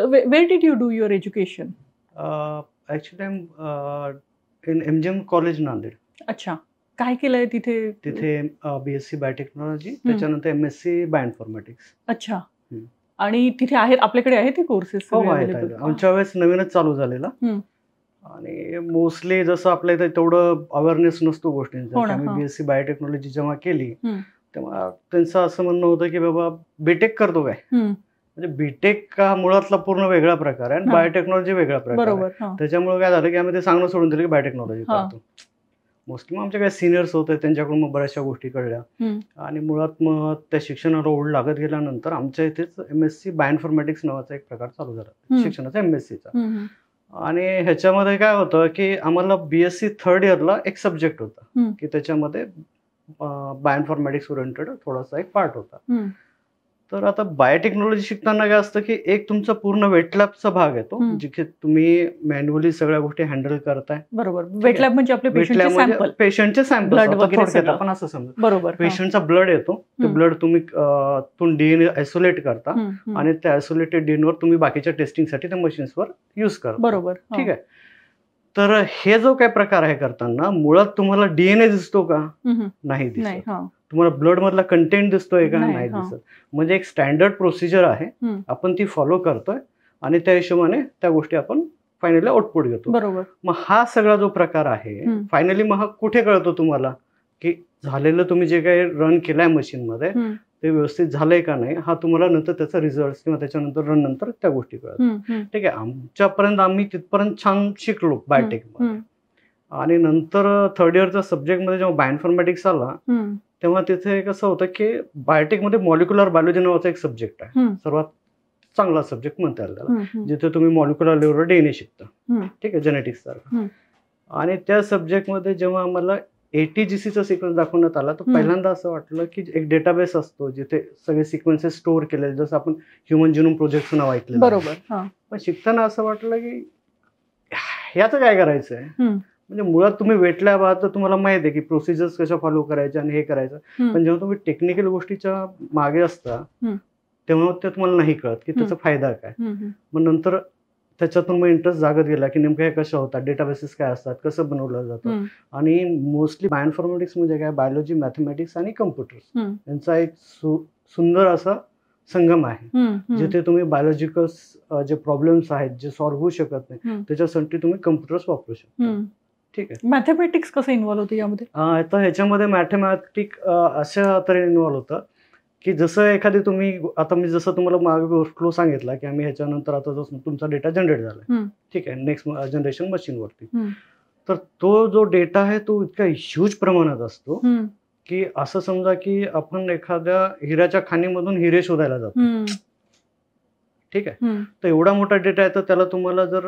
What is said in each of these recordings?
Where did you do your education? Actually in MGM college Nanded. अच्छा, काय केलंय तिथे? तिथे BSc बायोटेक्नॉलॉजी, त्याच्यानंतर MSc बायोइन्फॉर्मॅटिक्स. अच्छा. आणि तिथे आहेत, आपल्याकडे आहेत ते कोर्सेस? हो, आहेत. आमच्या वेळेस नवीनच चालू झालेला आणि मोस्टली जसं आपल्या इथे तेवढं अवेअरनेस नसतो गोष्टींचा. आम्ही BSc बायोटेक्नॉलॉजी जेव्हा केली तेव्हा त्यांचं असं म्हणणं होतं की बाबा बीटेक करतो काय, म्हणजे बीटेक हा मुळातला पूर्ण वेगळा प्रकार आहे आणि बायोटेक्नॉलॉजी वेगळा प्रकार आहे. त्याच्यामुळे काय झालं की आम्ही ते सांगणं सोडून दिलं की बायोटेक्नॉलॉजी करतो. मोस्टली मग आमचे काही सिनियर्स होते, त्यांच्याकडून मग बऱ्याचशा गोष्टी कळल्या आणि मुळात मग त्या शिक्षणाला ओढ लागत गेल्यानंतर आमच्या इथेच MSc बायोइन्फॉर्मॅटिक्स नावाचा एक प्रकार चालू झाला शिक्षणाचा, MScचा. आणि ह्याच्यामध्ये काय होतं की आम्हाला BSc थर्ड इयरला एक सब्जेक्ट होता की त्याच्यामध्ये बायोइन्फॉर्मॅटिक्स ओरिएंटेड थोडासा एक पार्ट होता. तर आता बायोटेक्नॉलॉजी शिकताना काय असतं की एक तुमचा पूर्ण वेटलॅबचा भाग येतो, जिथे तुम्ही मॅन्युअली सगळ्या गोष्टी हँडल करताय. बरोबर. वेटलॅब म्हणजे आपले पेशंटचे सॅम्पल आपण असं समजा. बरोबर. पेशंटचा ब्लड येतो, ते ब्लड तुम्ही DNA आयसोलेट करता आणि त्या आयसोलेटेड DNA तुम्ही बाकीच्या टेस्टिंगसाठी त्या मशीन्सवर युज करता. बरोबर. ठीक आहे. तर हे जो काय प्रकार आहे करताना मुळात तुम्हाला DNA दिसतो का? नाही दिसत. तुम्हाला ब्लड मधला कंटेंट दिसतोय का? नाही दिसत. म्हणजे एक स्टँडर्ड प्रोसिजर आहे, आपण ती फॉलो करतोय आणि त्या हिशोबाने त्या गोष्टी आपण फायनली आउटपुट घेतो. बरोबर. मग हा सगळा जो प्रकार आहे फायनली मग हा कुठे कळतो तुम्हाला की झालेलं तुम्ही जे काही रन केलंय मशीन मध्ये ते व्यवस्थित झालंय का नाही, हा तुम्हाला नंतर त्याचा रिझल्ट किंवा त्याच्यानंतर रन नंतर त्या गोष्टी कळतात. ठीक आहे. आमच्यापर्यंत आम्ही तिथपर्यंत छान शिकलो बायोटेक मध्ये आणि नंतर थर्ड इयरच्या सब्जेक्ट मध्ये जेव्हा बायोइन्फॉर्मॅटिक्स आला तेव्हा तिथे कसं होतं की बायोटेक मध्ये मॉलिक्युलर बायोलॉजी नावाचा एक सब्जेक्ट आहे, सर्वात चांगला सब्जेक्ट म्हणता येईल त्याला, जिथे तुम्ही मॉलिक्युलर लेवलवर DNA शिकता. ठीक आहे, जेनेटिक्स सारखं. आणि त्या सब्जेक्ट मध्ये जेव्हा आम्हाला ATGCचा सिक्वेन्स दाखवण्यात आला तर पहिल्यांदा असं वाटलं की एक डेटाबेस असतो जिथे सगळे सिक्वेन्सेस स्टोअर केलेले, जसं आपण ह्युमन जिनोम प्रोजेक्टचं नाव ऐकलं. बरोबर. पण शिकताना असं वाटलं की याचं काय करायचंय, म्हणजे मुळात तुम्ही वेटलॅब आहात तर तुम्हाला माहिती आहे की प्रोसिजर्स कशा फॉलो करायच्या आणि हे करायचं, पण जेव्हा तुम्ही टेक्निकल गोष्टीच्या मागे असता तेव्हा ते तुम्हाला नाही कळत की त्याचा फायदा काय. मग नंतर त्याच्यातून मग इंटरेस्ट जागत गेला की नेमकं हे कशा होतात, डेटाबेसेस काय असतात, कसं बनवलं जातं. आणि मोस्टली बायोइन्फॉर्मॅटिक्स म्हणजे काय, बायोलॉजी, मॅथमॅटिक्स आणि कम्प्युटर्स यांचा एक सुंदर असा संगम आहे, जिथे तुम्ही बायोलॉजिकल जे प्रॉब्लेम्स आहेत जे सॉल्व्ह होऊ शकत नाही त्याच्यासाठी तुम्ही कम्प्युटर्स वापरू शकता. ठीक आहे. मॅथमॅटिक्स कसं इन्व्हॉल्व होतं यामध्ये? तर ह्याच्यामध्ये मॅथमॅटिक अशा तऱ्हेने इन्व्हॉल्व होतं की जसं एखादी तुम्ही, आता मी जसं तुम्हाला मागे फ्लो सांगितला की आम्ही ह्याच्यानंतर आता जसं तुमचा डेटा जनरेट झालाय, ठीक आहे, नेक्स्ट जनरेशन मशीनवरती, तर तो जो डेटा आहे तो इतका ह्यूज प्रमाणात असतो की असं समजा की आपण एखाद्या हिऱ्याच्या खाणीमधून हिरे शोधायला जातो. ठीक आहे. तर एवढा मोठा डेटा आहे तर त्याला तुम्हाला जर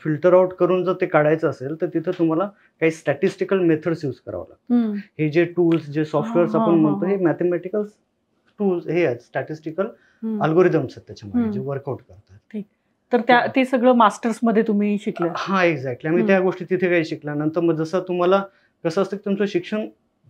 फिल्टर आउट करून जर ते काढायचं असेल तर तिथं तुम्हाला काही स्टॅटिस्टिकल मेथड्स यूज करावं लागतं. हे जे टूल्स, जे सॉफ्टवेअर्स आपण म्हणतो, हे मॅथमॅटिकल टूल्स हे आहेत, स्टॅटिस्टिकल अल्गोरिदम्स आहेत त्याच्यामध्ये जे वर्कआउट करतात. तर ते सगळं मास्टर्स मध्ये तुम्ही शिकलं? हा, एक्झॅक्टली. आम्ही त्या गोष्टी तिथे काही शिकल्या. नंतर मग जसं तुम्हाला कसं असतं की तुमचं शिक्षण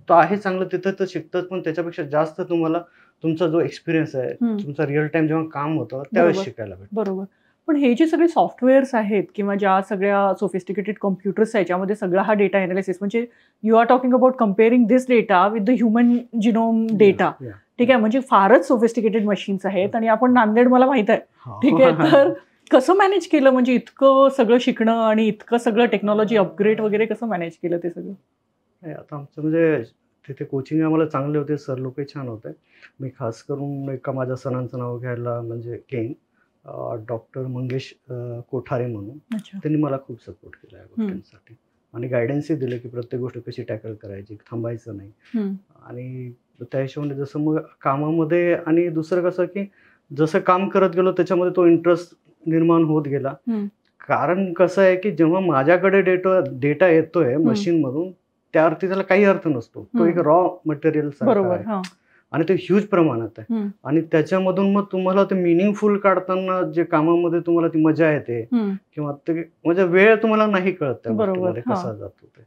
तर आहे चांगलं, तिथं तर शिकतात, पण त्याच्यापेक्षा जास्त तुम्हाला तुमचा जो एक्सपिरियन्स आहे, तुमचा रिअल टाइम जेव्हा काम होतं त्यावेळेस शिकायला भेटतं. बरोबर. पण हे जे सगळे सॉफ्टवेअर्स आहेत किंवा ज्या सगळ्या सोफिस्टिकेटेड कॉम्प्युटर्स आहेत ज्यामध्ये सगळा हा डेटा अनालिसिस, म्हणजे you are talking about comparing this data with the human genome data. ठीक आहे, म्हणजे फारच सोफिस्टिकेटेड मशीन्स आहेत आणि आपण नांदेड, मला माहित आहे. ठीक आहे. तर कसं मॅनेज केलं, म्हणजे इतकं सगळं शिकणं आणि इतकं सगळं टेक्नॉलॉजी अपग्रेड वगैरे कसं मॅनेज केलं ते सगळं? आता आमचं म्हणजे तिथे कोचिंग आम्हाला चांगले होते, सर लोकही छान होते. मी खास करून एका माझ्या सरांचं नाव घ्यायला म्हणजे घेईन, डॉक्टर मंगेश कोठारे म्हणून. त्यांनी मला खूप सपोर्ट केला या गोष्टींसाठी आणि गायडन्सही दिले की प्रत्येक गोष्ट कशी टॅकल करायची, थांबायचं नाही. आणि त्या हिशोबाने जसं मग कामामध्ये, आणि दुसरं कसं की जसं काम करत गेलो त्याच्यामध्ये तो इंटरेस्ट निर्माण होत गेला. कारण कसं आहे की जेव्हा माझ्याकडे डेटा येतोय मशीन मधून त्यावरती त्याला काही अर्थ नसतो, तो एक रॉ मटेरियल सारखा आहे आणि ते ह्यूज प्रमाणात आहे. आणि त्याच्यामधून मग तुम्हाला ते मिनिंगफुल काढताना जे कामामध्ये तुम्हाला ती मजा येते किंवा ते म्हणजे वेळ तुम्हाला नाही कळत त्या गोष्टीमध्ये कसा जातो ते.